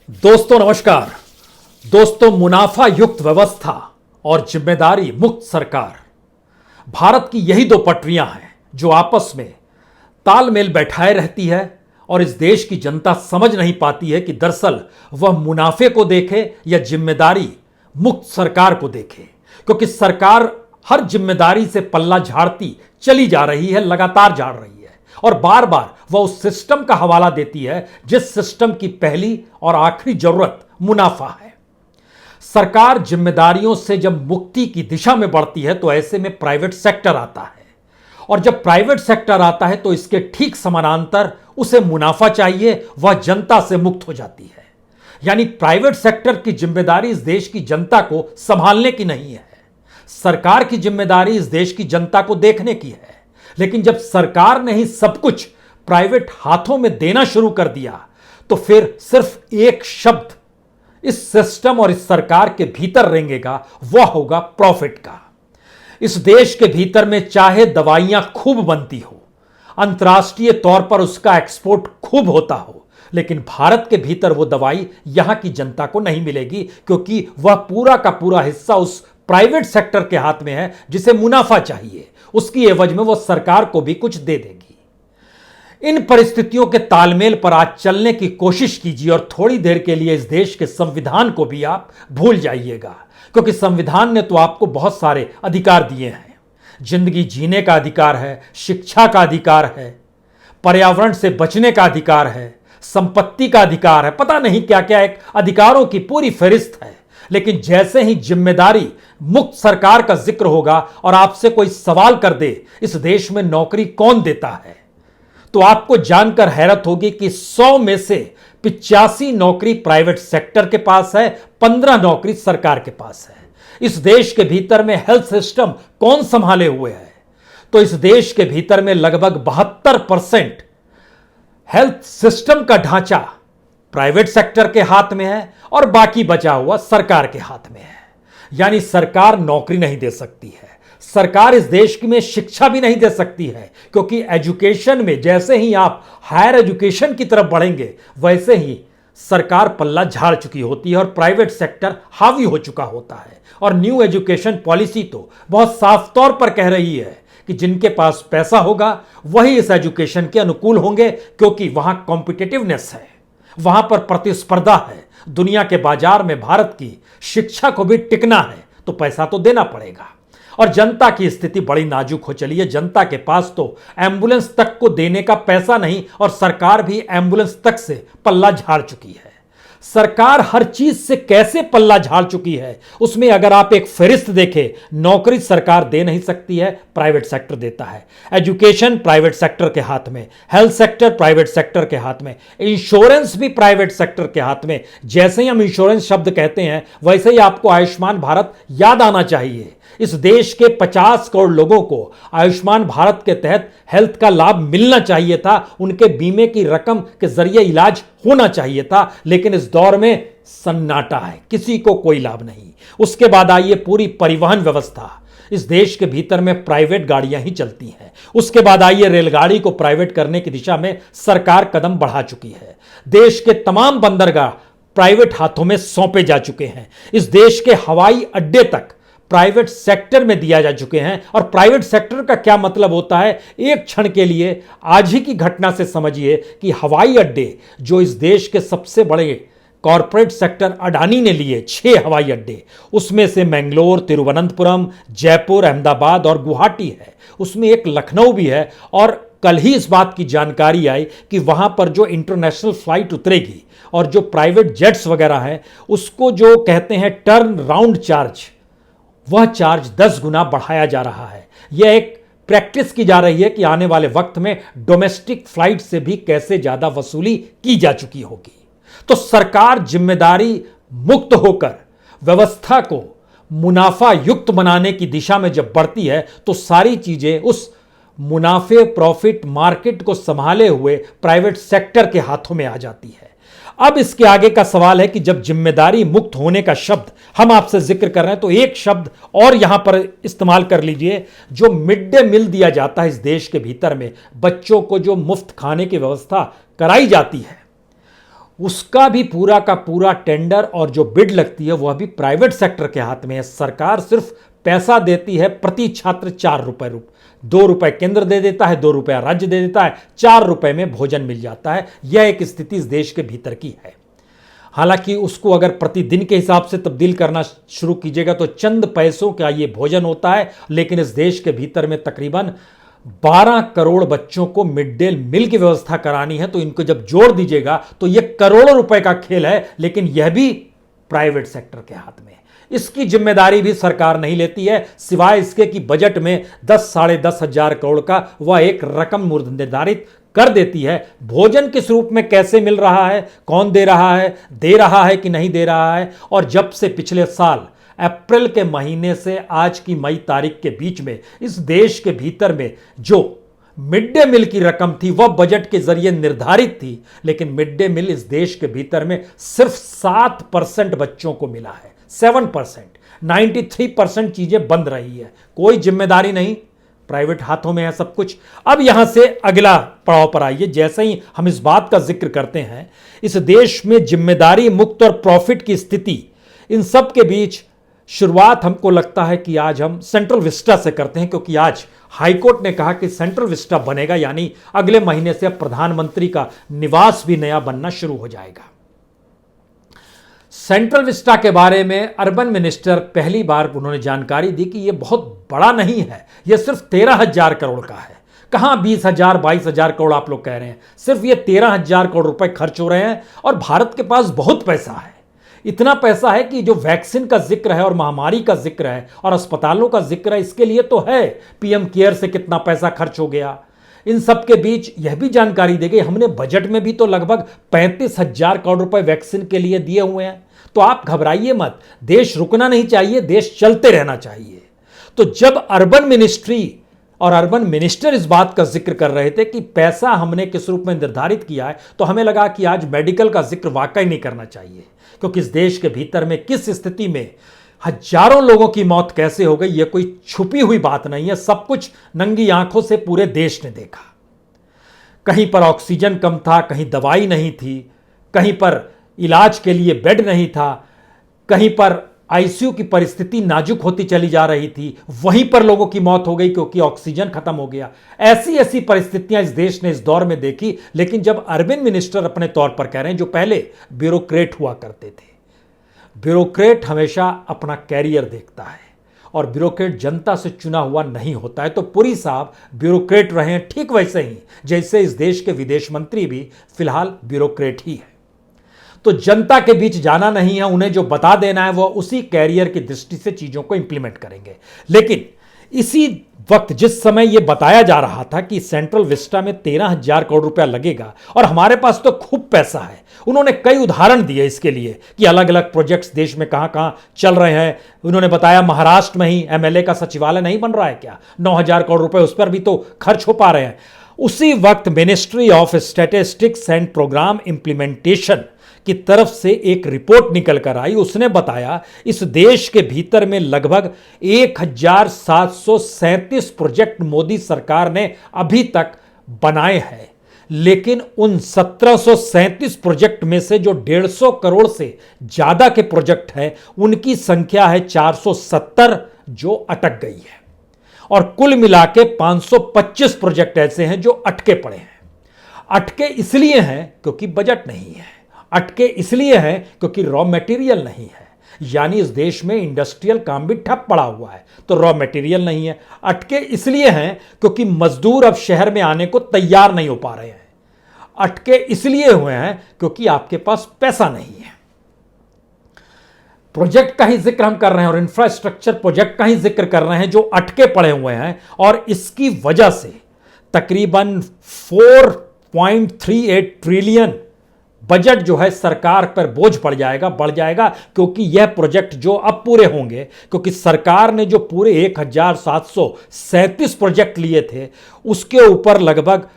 दोस्तों नमस्कार। दोस्तों, मुनाफा युक्त व्यवस्था और जिम्मेदारी मुक्त सरकार, भारत की यही दो पटरियां हैं जो आपस में तालमेल बैठाए रहती है और इस देश की जनता समझ नहीं पाती है कि दरअसल वह मुनाफे को देखे या जिम्मेदारी मुक्त सरकार को देखे, क्योंकि सरकार हर जिम्मेदारी से पल्ला झाड़ती चली जा रही है, लगातार झाड़ रही है और बार बार वह उस सिस्टम का हवाला देती है जिस सिस्टम की पहली और आखिरी जरूरत मुनाफा है। सरकार जिम्मेदारियों से जब मुक्ति की दिशा में बढ़ती है तो ऐसे में प्राइवेट सेक्टर आता है, और जब प्राइवेट सेक्टर आता है तो इसके ठीक समानांतर उसे मुनाफा चाहिए, वह जनता से मुक्त हो जाती है। यानी प्राइवेट सेक्टर की जिम्मेदारी इस देश की जनता को संभालने की नहीं है, सरकार की जिम्मेदारी इस देश की जनता को देखने की है। लेकिन जब सरकार ने ही सब कुछ प्राइवेट हाथों में देना शुरू कर दिया तो फिर सिर्फ एक शब्द इस सिस्टम और इस सरकार के भीतर रेंगेगा, वह होगा प्रॉफिट का। इस देश के भीतर में चाहे दवाइयां खूब बनती हो, अंतर्राष्ट्रीय तौर पर उसका एक्सपोर्ट खूब होता हो, लेकिन भारत के भीतर वो दवाई यहां की जनता को नहीं मिलेगी, क्योंकि वह पूरा का पूरा हिस्सा उस प्राइवेट सेक्टर के हाथ में है जिसे मुनाफा चाहिए। उसकी एवज में वो सरकार को भी कुछ दे देगी। इन परिस्थितियों के तालमेल पर आज चलने की कोशिश कीजिए और थोड़ी देर के लिए इस देश के संविधान को भी आप भूल जाइएगा, क्योंकि संविधान ने तो आपको बहुत सारे अधिकार दिए हैं। जिंदगी जीने का अधिकार है, शिक्षा का अधिकार है, पर्यावरण से बचने का अधिकार है, संपत्ति का अधिकार है, पता नहीं क्या क्या एक अधिकारों की पूरी फहरिस्त है। लेकिन जैसे ही जिम्मेदारी मुक्त सरकार का जिक्र होगा और आपसे कोई सवाल कर दे इस देश में नौकरी कौन देता है, तो आपको जानकर हैरत होगी कि 100 में से 85 नौकरी प्राइवेट सेक्टर के पास है, 15 नौकरी सरकार के पास है। इस देश के भीतर में हेल्थ सिस्टम कौन संभाले हुए है, तो इस देश के भीतर में लगभग 72% हेल्थ सिस्टम का ढांचा प्राइवेट सेक्टर के हाथ में है और बाकी बचा हुआ सरकार के हाथ में है। यानी सरकार नौकरी नहीं दे सकती है, सरकार इस देश में शिक्षा भी नहीं दे सकती है, क्योंकि एजुकेशन में जैसे ही आप हायर एजुकेशन की तरफ बढ़ेंगे वैसे ही सरकार पल्ला झाड़ चुकी होती है और प्राइवेट सेक्टर हावी हो चुका होता है। और न्यू एजुकेशन पॉलिसी तो बहुत साफ तौर पर कह रही है कि जिनके पास पैसा होगा वही इस एजुकेशन के अनुकूल होंगे, क्योंकि वहां कॉम्पिटिटिवनेस है, वहां पर प्रतिस्पर्धा है। दुनिया के बाजार में भारत की शिक्षा को भी टिकना है तो पैसा तो देना पड़ेगा। और जनता की स्थिति बड़ी नाजुक हो चली है। जनता के पास तो एम्बुलेंस तक को देने का पैसा नहीं और सरकार भी एम्बुलेंस तक से पल्ला झाड़ चुकी है। सरकार हर चीज से कैसे पल्ला झाड़ चुकी है, उसमें अगर आप एक फहरिस्त देखें, नौकरी सरकार दे नहीं सकती है, प्राइवेट सेक्टर देता है। एजुकेशन प्राइवेट सेक्टर के हाथ में, हेल्थ सेक्टर प्राइवेट सेक्टर के हाथ में, इंश्योरेंस भी प्राइवेट सेक्टर के हाथ में। जैसे ही हम इंश्योरेंस शब्द कहते हैं वैसे ही आपको आयुष्मान भारत याद आना चाहिए। इस देश के 50 करोड़ लोगों को आयुष्मान भारत के तहत हेल्थ का लाभ मिलना चाहिए था, उनके बीमे की रकम के जरिए इलाज होना चाहिए था, लेकिन इस दौर में सन्नाटा है, किसी को कोई लाभ नहीं। उसके बाद आइए पूरी परिवहन व्यवस्था, इस देश के भीतर में प्राइवेट गाड़ियां ही चलती हैं। उसके बाद आइए रेलगाड़ी को प्राइवेट करने की दिशा में सरकार कदम बढ़ा चुकी है। देश के तमाम बंदरगाह प्राइवेट हाथों में सौंपे जा चुके हैं। इस देश के हवाई अड्डे तक प्राइवेट सेक्टर में दिया जा चुके हैं। और प्राइवेट सेक्टर का क्या मतलब होता है, एक क्षण के लिए आज ही की घटना से समझिए कि हवाई अड्डे जो इस देश के सबसे बड़े कॉरपोरेट सेक्टर अडानी ने लिए, 6 हवाई अड्डे, उसमें से मैंगलोर, तिरुवनंतपुरम, जयपुर, अहमदाबाद और गुवाहाटी है, उसमें एक लखनऊ भी है। और कल ही इस बात की जानकारी आई कि वहां पर जो इंटरनेशनल फ्लाइट उतरेगी और जो प्राइवेट जेट्स वगैरह हैं उसको जो कहते हैं टर्न राउंड चार्ज, वह चार्ज 10 गुना बढ़ाया जा रहा है। यह एक प्रैक्टिस की जा रही है कि आने वाले वक्त में डोमेस्टिक फ्लाइट से भी कैसे ज्यादा वसूली की जा चुकी होगी। तो सरकार जिम्मेदारी मुक्त होकर व्यवस्था को मुनाफा युक्त बनाने की दिशा में जब बढ़ती है तो सारी चीजें उस मुनाफे प्रॉफिट मार्केट को संभाले हुए प्राइवेट सेक्टर के हाथों में आ जाती है। अब इसके आगे का सवाल है कि जब जिम्मेदारी मुक्त होने का शब्द हम आपसे जिक्र कर रहे हैं तो एक शब्द और यहां पर इस्तेमाल कर लीजिए। जो मिड डे मील दिया जाता है इस देश के भीतर में, बच्चों को जो मुफ्त खाने की व्यवस्था कराई जाती है, उसका भी पूरा का पूरा टेंडर और जो बिड लगती है वह भी प्राइवेट सेक्टर के हाथ में है। सरकार सिर्फ पैसा देती है प्रति छात्र 4 रुपए 2 रुपए केंद्र दे देता है, 2 रुपया राज्य दे देता है, 4 रुपए में भोजन मिल जाता है। यह एक स्थिति इस देश के भीतर की है। हालांकि उसको अगर प्रतिदिन के हिसाब से तब्दील करना शुरू कीजिएगा तो चंद पैसों का ये भोजन होता है, लेकिन इस देश के भीतर में तकरीबन 12 करोड़ बच्चों को मिड डे मील की व्यवस्था करानी है। तो इनको जब जोड़ दीजिएगा तो यह करोड़ों रुपए का खेल है, लेकिन यह भी प्राइवेट सेक्टर के हाथ में है। इसकी जिम्मेदारी भी सरकार नहीं लेती है, सिवाय इसके कि बजट में 10-10.5 हजार करोड़ का वह एक रकम निर्धारित कर देती है। भोजन किस रूप में कैसे मिल रहा है, कौन दे रहा है कि नहीं दे रहा है। और जब से पिछले साल अप्रैल के महीने से आज की मई तारीख के बीच में इस देश के भीतर में जो मिड डे मील की रकम थी वह बजट के जरिए निर्धारित थी, लेकिन मिड डे मील इस देश के भीतर में सिर्फ 7% बच्चों को मिला है। 7%, 93% चीजें बंद रही है। कोई जिम्मेदारी नहीं, प्राइवेट हाथों में है सब कुछ। अब यहां से अगला पड़ाव पर आइए। जैसे ही हम इस बात का जिक्र करते हैं, इस देश में जिम्मेदारी मुक्त और प्रॉफिट की स्थिति, इन सब के बीच शुरुआत हमको लगता है कि आज हम सेंट्रल विस्टा से करते हैं, क्योंकि आज हाईकोर्ट ने कहा कि सेंट्रल विस्टा बनेगा, यानी अगले महीने से प्रधानमंत्री का निवास भी नया बनना शुरू हो जाएगा। सेंट्रल विस्टा के बारे में अर्बन मिनिस्टर पहली बार उन्होंने जानकारी दी कि यह बहुत बड़ा नहीं है, यह सिर्फ 13,000 करोड़ का है। कहां 20,000 22,000 करोड़ आप लोग कह रहे हैं, सिर्फ ये 13,000 करोड़ रुपए खर्च हो रहे हैं। और भारत के पास बहुत पैसा है, इतना पैसा है कि जो वैक्सीन का जिक्र है और महामारी का जिक्र है और अस्पतालों का जिक्र है, इसके लिए तो है। पीएम केयर से कितना पैसा खर्च हो गया। इन सब के बीच यह भी जानकारी दी गई, हमने बजट में भी तो लगभग 35,000 करोड़ रुपए वैक्सीन के लिए दिए हुए हैं। तो आप घबराइए मत, देश रुकना नहीं चाहिए, देश चलते रहना चाहिए। तो जब अर्बन मिनिस्ट्री और अर्बन मिनिस्टर इस बात का जिक्र कर रहे थे कि पैसा हमने किस रूप में निर्धारित किया है, तो हमें लगा कि आज मेडिकल का जिक्र वाकई नहीं करना चाहिए, क्योंकि इस देश के भीतर में किस स्थिति में हजारों लोगों की मौत कैसे हो गई, यह कोई छुपी हुई बात नहीं है। सब कुछ नंगी आंखों से पूरे देश ने देखा। कहीं पर ऑक्सीजन कम था, कहीं दवाई नहीं थी, कहीं पर इलाज के लिए बेड नहीं था, कहीं पर आईसीयू की परिस्थिति नाजुक होती चली जा रही थी, वहीं पर लोगों की मौत हो गई क्योंकि ऑक्सीजन खत्म हो गया। ऐसी ऐसी परिस्थितियां इस देश ने इस दौर में देखी। लेकिन जब अर्बन मिनिस्टर अपने तौर पर कह रहे हैं, जो पहले ब्यूरोक्रेट हुआ करते थे, ब्यूरोक्रेट हमेशा अपना कैरियर देखता है और ब्यूरोक्रेट जनता से चुना हुआ नहीं होता है। तो पुरी साहब ब्यूरोक्रेट रहे हैं, ठीक वैसे ही जैसे इस देश के विदेश मंत्री भी फिलहाल ब्यूरोक्रेट ही है। तो जनता के बीच जाना नहीं है, उन्हें जो बता देना है वो उसी कैरियर की दृष्टि से चीजों को इंप्लीमेंट करेंगे। लेकिन इसी वक्त जिस समय यह बताया जा रहा था कि सेंट्रल विस्टा में 13,000 करोड़ रुपया लगेगा और हमारे पास तो खूब पैसा है, उन्होंने कई उदाहरण दिए इसके लिए कि अलग अलग प्रोजेक्ट्स देश में कहां कहां चल रहे हैं। उन्होंने बताया महाराष्ट्र में ही एमएलए का सचिवालय नहीं बन रहा है क्या, 9,000 करोड़ रुपए उस पर भी तो खर्च हो पा रहे हैं। उसी वक्त Ministry of Statistics and Programme Implementation की तरफ से एक रिपोर्ट निकल कर आई। उसने बताया इस देश के भीतर में लगभग 1,737 प्रोजेक्ट मोदी सरकार ने अभी तक बनाए हैं, लेकिन उन 1,737 प्रोजेक्ट में से जो 150 करोड़ से ज्यादा के प्रोजेक्ट हैं, उनकी संख्या है 470 जो अटक गई है। और कुल मिला के 525 प्रोजेक्ट ऐसे हैं जो अटके पड़े हैं। अटके इसलिए हैं क्योंकि बजट नहीं है, अटके इसलिए हैं क्योंकि रॉ मटेरियल नहीं है, यानी इस देश में इंडस्ट्रियल काम भी ठप पड़ा हुआ है तो रॉ मटेरियल नहीं है। अटके इसलिए हैं क्योंकि मजदूर अब शहर में आने को तैयार नहीं हो पा रहे हैं। अटके इसलिए हुए हैं क्योंकि आपके पास पैसा नहीं है। प्रोजेक्ट का ही जिक्र हम कर रहे हैं और इंफ्रास्ट्रक्चर प्रोजेक्ट का ही जिक्र कर रहे हैं जो अटके पड़े हुए हैं, और इसकी वजह से तकरीबन 4.38 ट्रिलियन बजट जो है सरकार पर बोझ बढ़ जाएगा, क्योंकि यह प्रोजेक्ट जो अब पूरे होंगे, क्योंकि सरकार ने जो पूरे 1,737 प्रोजेक्ट लिए थे उसके ऊपर लगभग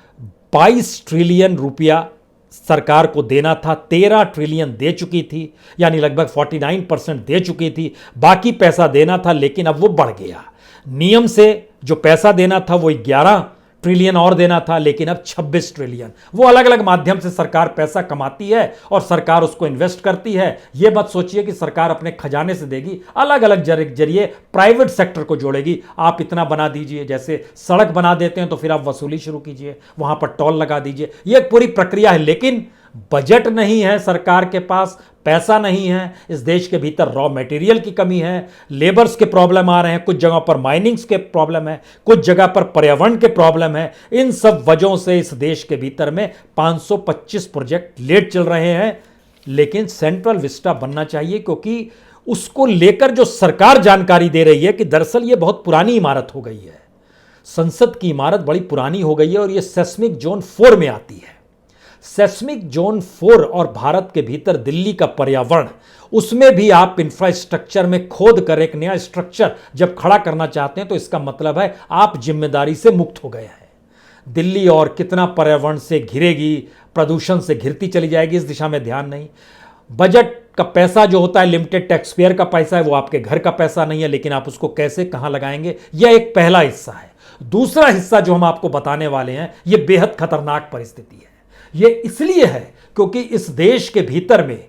22 ट्रिलियन रुपया सरकार को देना था। 13 ट्रिलियन दे चुकी थी, यानी लगभग 49% दे चुकी थी। बाकी पैसा देना था, लेकिन अब वो बढ़ गया। नियम से जो पैसा देना था वो 11 ट्रिलियन और देना था, लेकिन अब 26 ट्रिलियन। वो अलग अलग माध्यम से सरकार पैसा कमाती है और सरकार उसको इन्वेस्ट करती है। ये मत सोचिए कि सरकार अपने खजाने से देगी, अलग अलग जरिए प्राइवेट सेक्टर को जोड़ेगी। आप इतना बना दीजिए, जैसे सड़क बना देते हैं तो फिर आप वसूली शुरू कीजिए, वहां पर टोल लगा दीजिए। ये एक पूरी प्रक्रिया है, लेकिन बजट नहीं है सरकार के पास, पैसा नहीं है। इस देश के भीतर रॉ मटेरियल की कमी है, लेबर्स के प्रॉब्लम आ रहे हैं, कुछ जगहों पर माइनिंग्स के प्रॉब्लम है, कुछ जगह पर पर्यावरण के प्रॉब्लम है। इन सब वजहों से इस देश के भीतर में 525 प्रोजेक्ट लेट चल रहे हैं। लेकिन सेंट्रल विस्टा बनना चाहिए, क्योंकि उसको लेकर जो सरकार जानकारी दे रही है कि दरअसल ये बहुत पुरानी इमारत हो गई है, संसद की इमारत बड़ी पुरानी हो गई है और ये सेस्मिक जोन 4 में आती है। सेस्मिक जोन 4 और भारत के भीतर दिल्ली का पर्यावरण, उसमें भी आप इंफ्रास्ट्रक्चर में खोद कर एक नया स्ट्रक्चर जब खड़ा करना चाहते हैं तो इसका मतलब है आप जिम्मेदारी से मुक्त हो गए हैं। दिल्ली और कितना पर्यावरण से घिरेगी, प्रदूषण से घिरती चली जाएगी, इस दिशा में ध्यान नहीं। बजट का पैसा जो होता है, लिमिटेड टैक्स पेयर का पैसा है, वो आपके घर का पैसा नहीं है, लेकिन आप उसको कैसे कहां लगाएंगे, यह एक पहला हिस्सा है। दूसरा हिस्सा जो हम आपको बताने वाले हैं, यह बेहद खतरनाक परिस्थिति है। ये इसलिए है क्योंकि इस देश के भीतर में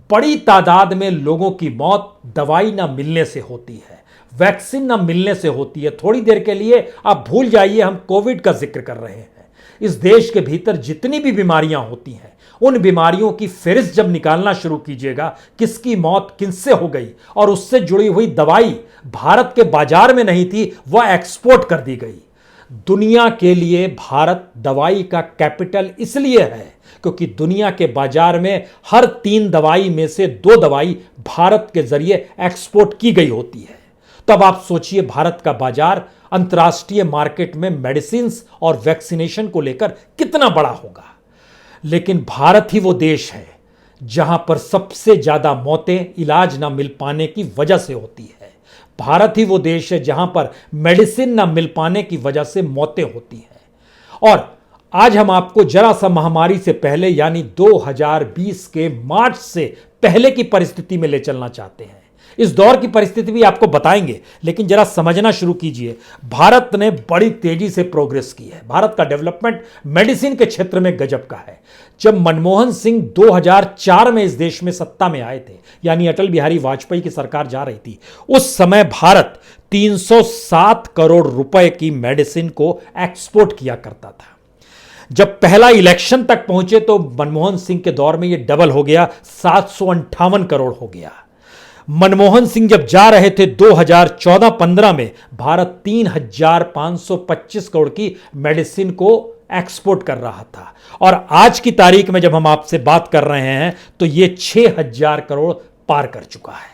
बड़ी तादाद में लोगों की मौत दवाई ना मिलने से होती है, वैक्सीन ना मिलने से होती है। थोड़ी देर के लिए आप भूल जाइए हम कोविड का जिक्र कर रहे हैं। इस देश के भीतर जितनी भी बीमारियां होती हैं, उन बीमारियों की फेहरिस्त जब निकालना शुरू कीजिएगा, किसकी मौत किनसे हो गई और उससे जुड़ी हुई दवाई भारत के बाजार में नहीं थी, वह एक्सपोर्ट कर दी गई। दुनिया के लिए भारत दवाई का कैपिटल इसलिए है क्योंकि दुनिया के बाजार में हर 3 दवाई में से 2 दवाई भारत के जरिए एक्सपोर्ट की गई होती है। तब आप सोचिए भारत का बाजार अंतर्राष्ट्रीय मार्केट में मेडिसिन्स और वैक्सीनेशन को लेकर कितना बड़ा होगा। लेकिन भारत ही वो देश है जहां पर सबसे ज्यादा मौतें इलाज ना मिल पाने की वजह से होती है। भारत ही वो देश है जहां पर मेडिसिन ना मिल पाने की वजह से मौतें होती हैं। और आज हम आपको जरा सा महामारी से पहले यानी 2020 के मार्च से पहले की परिस्थिति में ले चलना चाहते हैं। इस दौर की परिस्थिति भी आपको बताएंगे, लेकिन जरा समझना शुरू कीजिए। भारत ने बड़ी तेजी से प्रोग्रेस की है। भारत का डेवलपमेंट मेडिसिन के क्षेत्र में गजब का है। जब मनमोहन सिंह 2004 में इस देश में सत्ता में आए थे, यानी अटल बिहारी वाजपेयी की सरकार जा रही थी, उस समय भारत 307 करोड़ रुपए की मेडिसिन को एक्सपोर्ट किया करता था। जब पहला इलेक्शन तक पहुंचे तो मनमोहन सिंह के दौर में यह डबल हो गया, 758 करोड़ हो गया। मनमोहन सिंह जब जा रहे थे 2014-15 में, भारत 3,525 करोड़ की मेडिसिन को एक्सपोर्ट कर रहा था। और आज की तारीख में जब हम आपसे बात कर रहे हैं तो यह 6,000 करोड़ पार कर चुका है।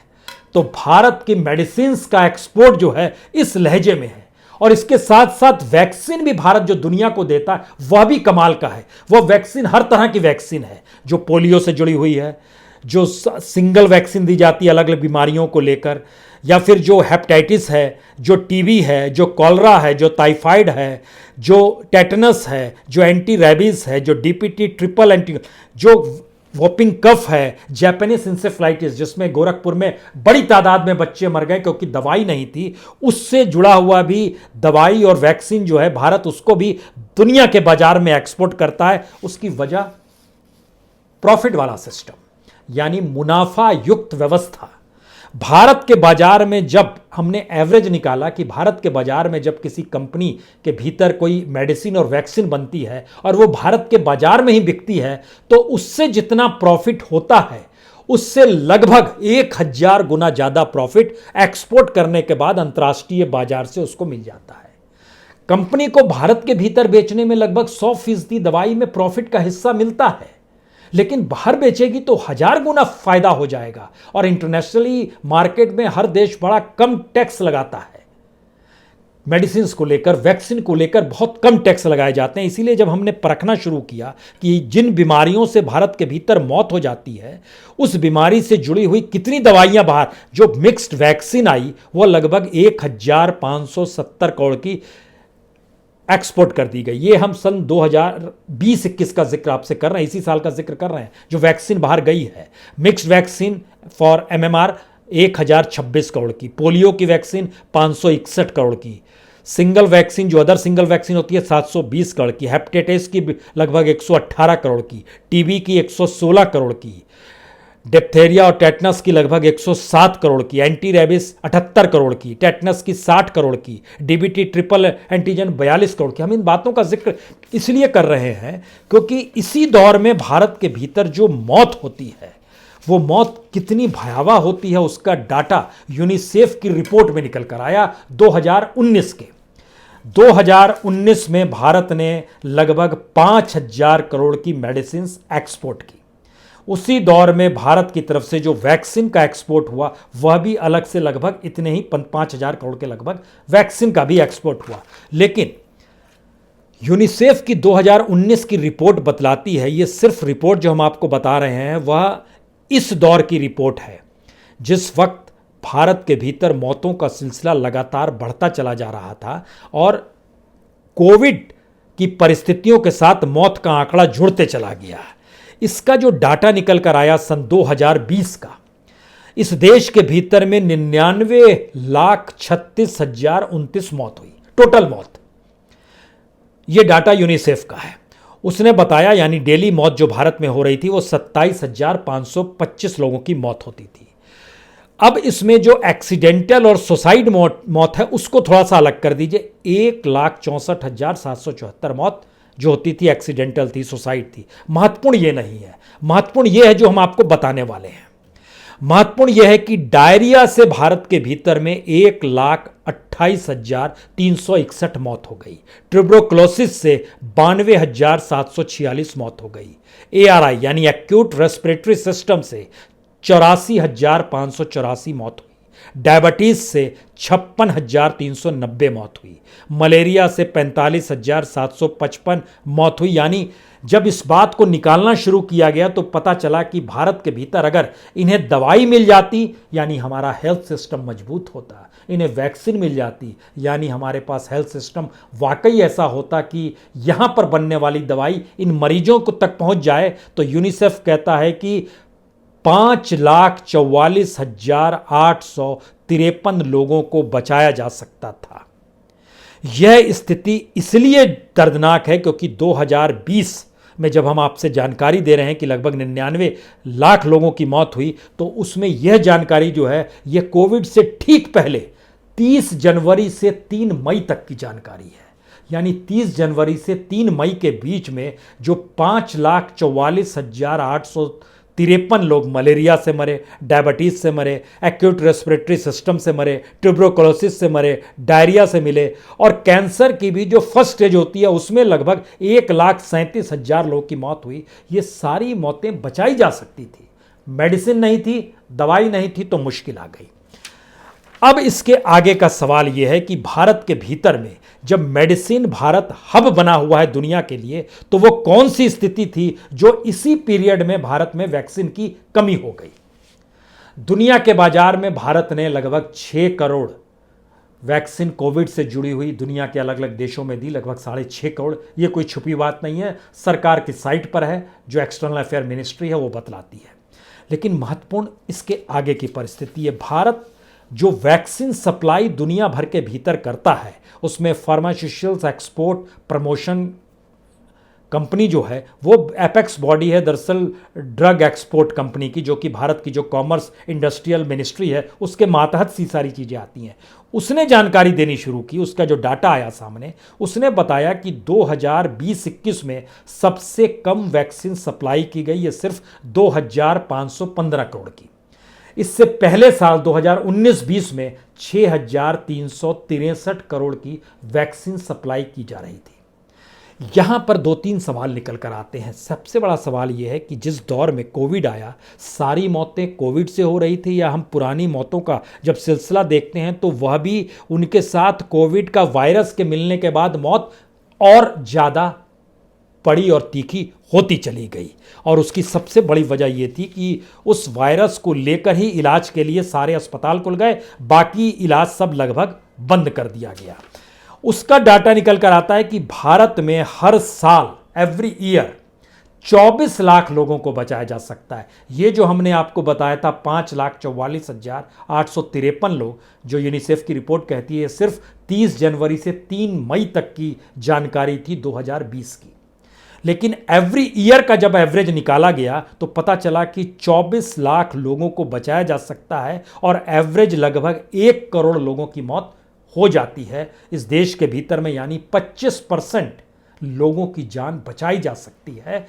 तो भारत की मेडिसिन का एक्सपोर्ट जो है इस लहजे में है। और इसके साथ साथ वैक्सीन भी भारत जो दुनिया को देता है वह भी कमाल का है। वह वैक्सीन हर तरह की वैक्सीन है, जो पोलियो से जुड़ी हुई है, जो सिंगल वैक्सीन दी जाती है अलग अलग बीमारियों को लेकर, या फिर जो हेपेटाइटिस है, जो टीबी है, जो कॉलरा है, जो टाइफाइड है, जो टेटनस है, जो एंटी रेबीज है, जो डीपीटी ट्रिपल एंटी, जो वोपिंग कफ है, जापानीज इंसेफ्लाइटिस जिसमें गोरखपुर में बड़ी तादाद में बच्चे मर गए क्योंकि दवाई नहीं थी, उससे जुड़ा हुआ भी दवाई और वैक्सीन जो है भारत उसको भी दुनिया के बाजार में एक्सपोर्ट करता है। उसकी वजह प्रॉफिट वाला सिस्टम, यानी मुनाफा युक्त व्यवस्था। भारत के बाजार में जब हमने एवरेज निकाला कि भारत के बाजार में जब किसी कंपनी के भीतर कोई मेडिसिन और वैक्सीन बनती है और वो भारत के बाजार में ही बिकती है, तो उससे जितना प्रॉफिट होता है उससे लगभग 1000 गुना ज्यादा प्रॉफिट एक्सपोर्ट करने के बाद अंतर्राष्ट्रीय बाजार से उसको मिल जाता है। कंपनी को भारत के भीतर बेचने में लगभग 100% दवाई में प्रॉफिट का हिस्सा मिलता है, लेकिन बाहर बेचेगी तो 1000 गुना फायदा हो जाएगा। और इंटरनेशनली मार्केट में हर देश बड़ा कम टैक्स लगाता है। मेडिसिन को लेकर, वैक्सीन को लेकर बहुत कम टैक्स लगाए जाते हैं। इसीलिए जब हमने परखना शुरू किया कि जिन बीमारियों से भारत के भीतर मौत हो जाती है, उस बीमारी से जुड़ी हुई कितनी दवाइयां बाहर, जो मिक्स्ड वैक्सीन आई वो लगभग 1570 करोड़ की एक्सपोर्ट कर दी गई। ये हम सन 2020-21 का जिक्र आपसे कर रहे हैं, इसी साल का जिक्र कर रहे हैं जो वैक्सीन बाहर गई है। Mixed vaccine for MMR 1026 crore की, पोलियो की वैक्सीन 561 करोड़ की, सिंगल वैक्सीन जो अदर सिंगल वैक्सीन होती है 720 करोड़ की, हेपेटाइटिस की लगभग 118 करोड़ की, टीबी की 116 करोड़ की, डिप्थेरिया और टेटनस की लगभग 107 करोड़ की, एंटी रेबिस 78 करोड़ की, टेटनस की 60 करोड़ की, डीबीटी ट्रिपल एंटीजन 42 करोड़ की। हम इन बातों का जिक्र इसलिए कर रहे हैं क्योंकि इसी दौर में भारत के भीतर जो मौत होती है वो मौत कितनी भयावह होती है उसका डाटा यूनिसेफ की रिपोर्ट में निकल कर आया 2019 के। 2019 में भारत ने लगभग 5000 करोड़ की मेडिसिन एक्सपोर्ट की। उसी दौर में भारत की तरफ से जो वैक्सीन का एक्सपोर्ट हुआ वह भी अलग से लगभग इतने ही 5000 करोड़ के लगभग वैक्सीन का भी एक्सपोर्ट हुआ। लेकिन यूनिसेफ की 2019 की रिपोर्ट बतलाती है, ये सिर्फ रिपोर्ट जो हम आपको बता रहे हैं वह इस दौर की रिपोर्ट है जिस वक्त भारत के भीतर मौतों का सिलसिला लगातार बढ़ता चला जा रहा था और कोविड की परिस्थितियों के साथ मौत का आंकड़ा जुड़ते चला गया। इसका जो डाटा निकल कर आया सन 2020 का, इस देश के भीतर में 99,36,029 मौत हुई, टोटल मौत। यह डाटा यूनिसेफ का है। उसने बताया यानी डेली मौत जो भारत में हो रही थी वो 27,525 लोगों की मौत होती थी। अब इसमें जो एक्सीडेंटल और सुसाइड मौत है उसको थोड़ा सा अलग कर दीजिए। 1,64,774 मौत जो होती थी एक्सीडेंटल थी, सुसाइड थी। महत्वपूर्ण ये नहीं है, महत्वपूर्ण ये है जो हम आपको बताने वाले हैं। महत्वपूर्ण यह है कि डायरिया से भारत के भीतर में 1,28,361 मौत हो गई। ट्यूबरकुलोसिस से 92,746 मौत हो गई। ARI यानी एक्यूट रेस्पिरेटरी सिस्टम से 84,584 मौत हुई। डायबिटीज से 56,390 मौत हुई। मलेरिया से 45,755 मौत हुई। यानी जब इस बात को निकालना शुरू किया गया तो पता चला कि भारत के भीतर अगर इन्हें दवाई मिल जाती यानी हमारा हेल्थ सिस्टम मजबूत होता, इन्हें वैक्सीन मिल जाती यानी हमारे पास हेल्थ सिस्टम वाकई ऐसा होता कि यहां पर बनने वाली दवाई इन मरीजों को तक पहुंच जाए, तो यूनिसेफ कहता है कि 5,44,853 लोगों को बचाया जा सकता था। यह स्थिति इसलिए दर्दनाक है क्योंकि 2020 में जब हम आपसे जानकारी दे रहे हैं कि लगभग 99 लाख लोगों की मौत हुई, तो उसमें यह जानकारी जो है यह कोविड से ठीक पहले 30 जनवरी से 3 मई तक की जानकारी है। यानी 30 जनवरी से 3 मई के बीच में जो 5,44,853 लोग मलेरिया से मरे, डायबिटीज से मरे, एक्यूट रेस्पिरेटरी सिस्टम से मरे, ट्यूबरकुलोसिस से मरे, डायरिया से मिले और कैंसर की भी जो फर्स्ट स्टेज होती है उसमें लगभग 1,37,000 लोगों की मौत हुई। ये सारी मौतें बचाई जा सकती थी। मेडिसिन नहीं थी, दवाई नहीं थी, तो मुश्किल आ गई। अब इसके आगे का सवाल यह है कि भारत के भीतर में जब मेडिसिन भारत हब बना हुआ है दुनिया के लिए, तो वो कौन सी स्थिति थी जो इसी पीरियड में भारत में वैक्सीन की कमी हो गई। दुनिया के बाजार में भारत ने लगभग 6 करोड़ वैक्सीन कोविड से जुड़ी हुई दुनिया के अलग अलग देशों में दी, लगभग 6.5 करोड़। ये कोई छुपी बात नहीं है, सरकार की साइट पर है, जो एक्सटर्नल अफेयर मिनिस्ट्री है वो बतलाती है। लेकिन महत्वपूर्ण इसके आगे की परिस्थिति है। भारत जो वैक्सीन सप्लाई दुनिया भर के भीतर करता है उसमें फार्मास्यूटिकल्स एक्सपोर्ट प्रमोशन कंपनी जो है वो एपेक्स बॉडी है, दरअसल ड्रग एक्सपोर्ट कंपनी की, जो कि भारत की जो कॉमर्स इंडस्ट्रियल मिनिस्ट्री है उसके मातहत सी सारी चीज़ें आती हैं। उसने जानकारी देनी शुरू की, उसका जो डाटा आया सामने, उसने बताया कि 2020-21 में सबसे कम वैक्सीन सप्लाई की गई है सिर्फ 2,515 करोड़ की। इससे पहले साल 2019-20 में 6,363 करोड़ की वैक्सीन सप्लाई की जा रही थी। यहां पर 2-3 सवाल निकल कर आते हैं। सबसे बड़ा सवाल यह है कि जिस दौर में कोविड आया, सारी मौतें कोविड से हो रही थी या हम पुरानी मौतों का जब सिलसिला देखते हैं तो वह भी उनके साथ कोविड का वायरस के मिलने के बाद मौत और ज़्यादा बड़ी और तीखी होती चली गई। और उसकी सबसे बड़ी वजह यह थी कि उस वायरस को लेकर ही इलाज के लिए सारे अस्पताल खुल गए, बाकी इलाज सब लगभग बंद कर दिया गया। उसका डाटा निकल कर आता है कि भारत में हर साल एवरी ईयर 24 लाख लोगों को बचाया जा सकता है। ये जो हमने आपको बताया था 5,44,853 लोग, जो यूनिसेफ की रिपोर्ट कहती है, सिर्फ 30 जनवरी से 3 मई तक की जानकारी थी 2020 की। लेकिन एवरी ईयर का जब एवरेज निकाला गया तो पता चला कि 24 लाख लोगों को बचाया जा सकता है और एवरेज लगभग 1 करोड़ लोगों की मौत हो जाती है इस देश के भीतर में, यानी 25% लोगों की जान बचाई जा सकती है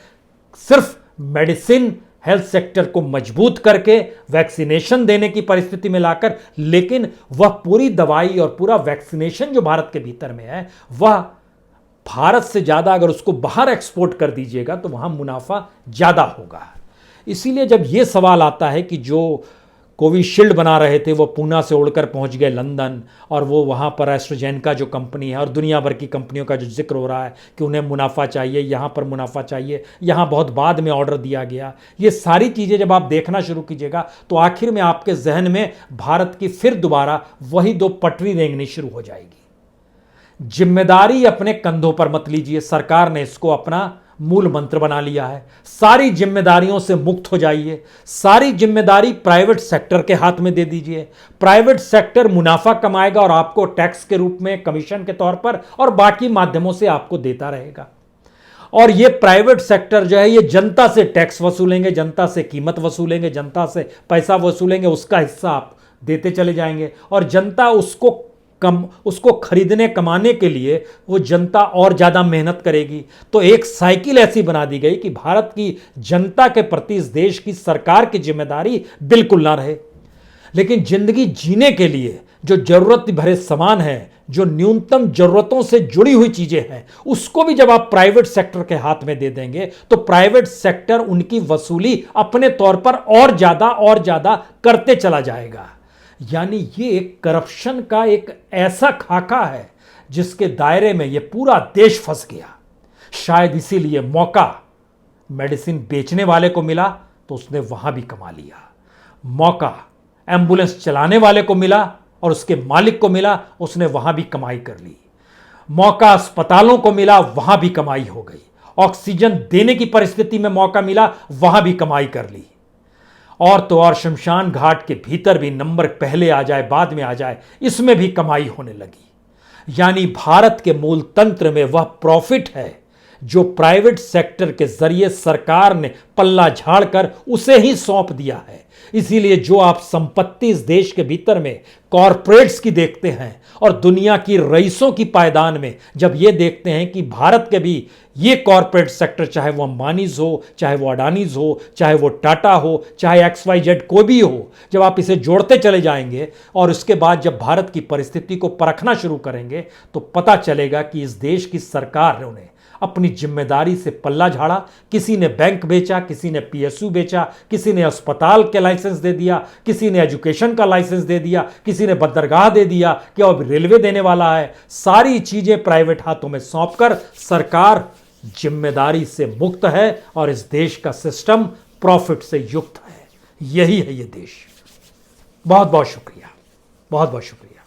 सिर्फ मेडिसिन हेल्थ सेक्टर को मजबूत करके, वैक्सीनेशन देने की परिस्थिति में लाकर। लेकिन वह पूरी दवाई और पूरा वैक्सीनेशन जो भारत के भीतर में है, वह भारत से ज़्यादा अगर उसको बाहर एक्सपोर्ट कर दीजिएगा तो वहाँ मुनाफा ज़्यादा होगा। इसीलिए जब ये सवाल आता है कि जो कोविशील्ड बना रहे थे वो पूना से उड़कर पहुंच गए लंदन, और वो वहाँ पर एस्ट्राजेनेका जो कंपनी है और दुनिया भर की कंपनियों का जो जिक्र हो रहा है कि उन्हें मुनाफा चाहिए, यहाँ पर मुनाफा चाहिए, यहाँ बहुत बाद में ऑर्डर दिया गया, ये सारी चीज़ें जब आप देखना शुरू कीजिएगा तो आखिर में आपके जहन में भारत की फिर दोबारा वही 2 पटरी रेंगनी शुरू हो जाएगी। जिम्मेदारी अपने कंधों पर मत लीजिए, सरकार ने इसको अपना मूल मंत्र बना लिया है। सारी जिम्मेदारियों से मुक्त हो जाइए, सारी जिम्मेदारी प्राइवेट सेक्टर के हाथ में दे दीजिए। प्राइवेट सेक्टर मुनाफा कमाएगा और आपको टैक्स के रूप में, कमीशन के तौर पर और बाकी माध्यमों से आपको देता रहेगा। और ये प्राइवेट सेक्टर जो है ये जनता से टैक्स वसूलेंगे, जनता से कीमत वसूलेंगे, जनता से पैसा वसूलेंगे, उसका हिस्सा आप देते चले जाएंगे और जनता उसको खरीदने कमाने के लिए वो जनता और ज़्यादा मेहनत करेगी। तो एक साइकिल ऐसी बना दी गई कि भारत की जनता के प्रति इस देश की सरकार की जिम्मेदारी बिल्कुल ना रहे। लेकिन जिंदगी जीने के लिए जो जरूरत भरे सामान है, जो न्यूनतम जरूरतों से जुड़ी हुई चीजें हैं, उसको भी जब आप प्राइवेट सेक्टर के हाथ में दे देंगे तो प्राइवेट सेक्टर उनकी वसूली अपने तौर पर और ज्यादा करते चला जाएगा। यानी ये एक करप्शन का एक ऐसा खाका है जिसके दायरे में ये पूरा देश फंस गया। शायद इसीलिए मौका मेडिसिन बेचने वाले को मिला तो उसने वहां भी कमा लिया, मौका एम्बुलेंस चलाने वाले को मिला और उसके मालिक को मिला, उसने वहां भी कमाई कर ली, मौका अस्पतालों को मिला, वहां भी कमाई हो गई, ऑक्सीजन देने की परिस्थिति में मौका मिला, वहां भी कमाई कर ली। और तो और शमशान घाट के भीतर भी नंबर पहले आ जाए बाद में आ जाए, इसमें भी कमाई होने लगी। यानी भारत के मूल तंत्र में वह प्रॉफिट है जो प्राइवेट सेक्टर के जरिए सरकार ने पल्ला झाड़कर उसे ही सौंप दिया है। इसीलिए जो आप संपत्ति इस देश के भीतर में कॉरपोरेट्स की देखते हैं और दुनिया की रईसों की पायदान में जब ये देखते हैं कि भारत के भी ये कॉरपोरेट सेक्टर, चाहे वो अंबानीज हो, चाहे वो अडानीज हो, चाहे वो टाटा हो, चाहे XYZ कोई भी हो, जब आप इसे जोड़ते चले जाएंगे और उसके बाद जब भारत की परिस्थिति को परखना शुरू करेंगे तो पता चलेगा कि इस देश की सरकार ने अपनी जिम्मेदारी से पल्ला झाड़ा। किसी ने बैंक बेचा, किसी ने PSU बेचा, किसी ने अस्पताल के लाइसेंस दे दिया, किसी ने एजुकेशन का लाइसेंस दे दिया, किसी ने बंदरगाह दे दिया कि अब रेलवे देने वाला है। सारी चीजें प्राइवेट हाथों में सौंपकर सरकार जिम्मेदारी से मुक्त है और इस देश का सिस्टम प्रॉफिट से युक्त है। यही है ये देश। बहुत बहुत शुक्रिया, बहुत बहुत शुक्रिया।